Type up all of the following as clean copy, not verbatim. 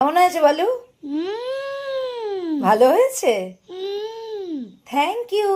কেমন হয়েছে বলো? ভালো হয়েছে, থ্যাংক ইউ।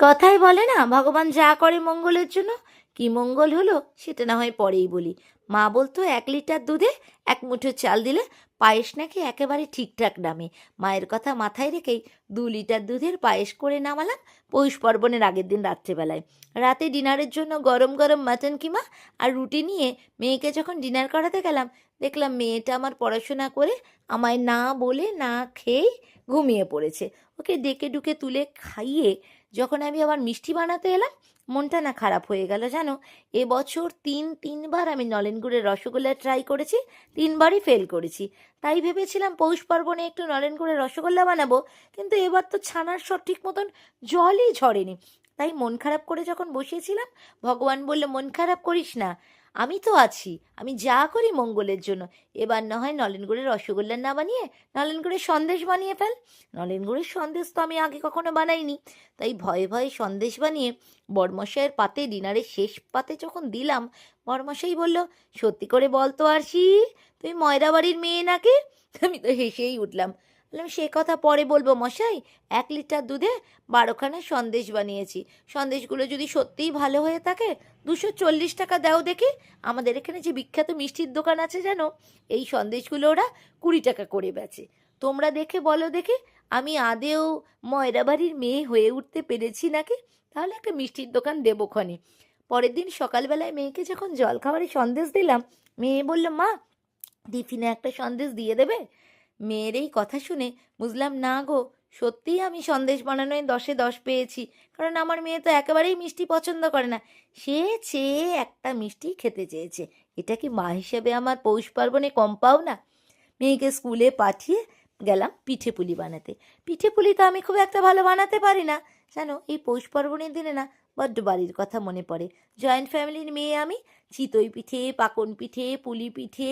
কথাই বলে না, ভগবান যা করে মঙ্গলের জন্য। কি মঙ্গল হলো সেটা না হয় পরেই বলি। মা বলতো 1 লিটার দুধে 1 মুঠো চাল দিলে পায়েস নাকি একেবারে ঠিকঠাক নামে। মায়ের কথা মাথায় রেখেই 2 লিটার দুধের পায়েস করে নামালাম পৌষ পার্বণের আগের দিন রাত্রেবেলায়। রাতে ডিনারের জন্য গরম গরম মাটন কিমা আর রুটি নিয়ে মেয়েকে যখন ডিনার করাতে গেলাম, দেখলাম মেয়েটা আমার পড়াশোনা করে আমায় না বলে না খেয়েই ঘুমিয়ে পড়েছে। ওকে ডেকে ডুকে তুলে খাইয়ে যখন আমি আবার মিষ্টি বানাতে এলাম, মনটা না খারাপ হয়ে গেল জানো। এবছর তিনবার আমি নলেন গুড়ের রসগোল্লা ট্রাই করেছি, 3বারই ফেল করেছি। তাই ভেবেছিলাম পৌষ পার্বণে একটু নলেন গুড়ের রসগোল্লা বানাবো, কিন্তু এবার তো ছানার সঠিক মতন জলই ঝরেনি। তাই মন খারাপ করে যখন বসেছিলাম, ভগবান বলল মন খারাপ করিস না, আমি তো আছি, আমি যা করি মঙ্গলের জন্য। এবার না হয় নলেন গুড়ের রসগোল্লা না বানিয়ে নলেন গুড়ের সন্দেশ বানিয়ে ফেল। নলেন গুড়ের সন্দেশ তো আমি আগে কখনো বানাইনি। তাই ভয়ে ভয়ে সন্দেশ বানিয়ে বড়মশাইয়ের পাতে, ডিনারের শেষ পাতে যখন দিলাম, বড়মশাই বলল, সত্যি করে বল তো আরশি, তুই ময়রা বাড়ির মেয়ে নাকি? আমি তো হেসেই উঠলাম, বললাম সে কথা পরে বলবো মশাই, 1 লিটার দুধে 12খানা সন্দেশ বানিয়েছি। সন্দেশগুলো যদি সত্যিই ভালো হয়ে থাকে 240 টাকা দাও দেখি। আমাদের এখানে যে বিখ্যাত মিষ্টির দোকান আছে জানো, এই সন্দেশগুলো ওরা 20 টাকা করে বেচে। তোমরা দেখে বলো দেখি, আমি আদেও ময়রা বাড়ির মেয়ে হয়ে উঠতে পেরেছি নাকি? তাহলে একটা মিষ্টির দোকান দেবো ক্ষণে। পরের দিন সকালবেলায় মেয়েকে যখন জলখাবারে সন্দেশ দিলাম, মেয়ে বলল, মা টিফিনে একটা সন্দেশ দিয়ে দেবে? মেয়ের এই কথা শুনে বুঝলাম না গো, সত্যিই আমি সন্দেশ বানানোয় 10-এ 10 পেয়েছি। কারণ আমার মেয়ে তো একেবারেই মিষ্টি পছন্দ করে না, সে চেয়ে একটা মিষ্টি খেতে চেয়েছে। এটা কি মা হিসেবে আমার পৌষ পার্বণে কম পাও না? মেয়েকে স্কুলে পাঠিয়ে গেলাম পিঠে পুলি বানাতে। পিঠে পুলি তো আমি খুব একটা ভালো বানাতে পারি না জানো। এই পৌষ পার্বণের দিনে না বড্ড বাড়ির কথা মনে পড়ে। জয়েন্ট ফ্যামিলির মেয়ে আমি। চিতই পিঠে, পাকন পিঠে, পুলি পিঠে,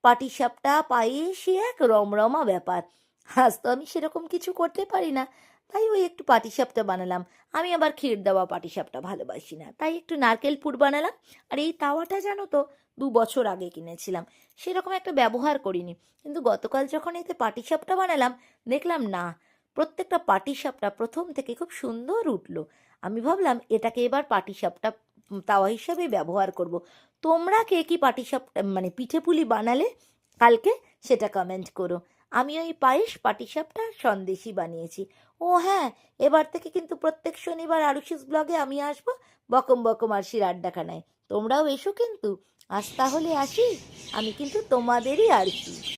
পাটিসাপটা, পায়েস, সে এক রমরমা ব্যাপার। আজ তো আমি সেরকম কিছু করতে পারি না, তাই ওই একটু পাটিসাপটা বানালাম। আমি আবার ক্ষীর দেওয়া পাটিসাপটা ভালোবাসি না, তাই একটু নারকেল পুর বানালাম। আর এই তাওয়াটা জানো তো 2 বছর আগে কিনেছিলাম, সেরকম একটা ব্যবহার করিনি। কিন্তু গতকাল যখন এতে পাটিসাপটা বানালাম, দেখলাম না, প্রত্যেকটা পাটিসাপটা প্রথম থেকে খুব সুন্দর উঠলো। আমি ভাবলাম এটাকে এবার পাটিসাপটা তাওয়া হিসাবে ব্যবহার করব। তোমরা কে কি পাটিসাপটা মানে পিঠে পুলি বানালে কালকে সেটা কমেন্ট করো। আমি ওই পায়েস, পাটিসাপটা, সন্দেশই বানিয়েছি। ও হ্যাঁ, এবার থেকে কিন্তু প্রত্যেক শনিবার আরুষিস ব্লগে আমি আসবো বকম বকম আরশির আড্ডাখানায়। তোমরাও এসো কিন্তু। আজ তাহলে আসি, আমি কিন্তু তোমাদেরই আরশি।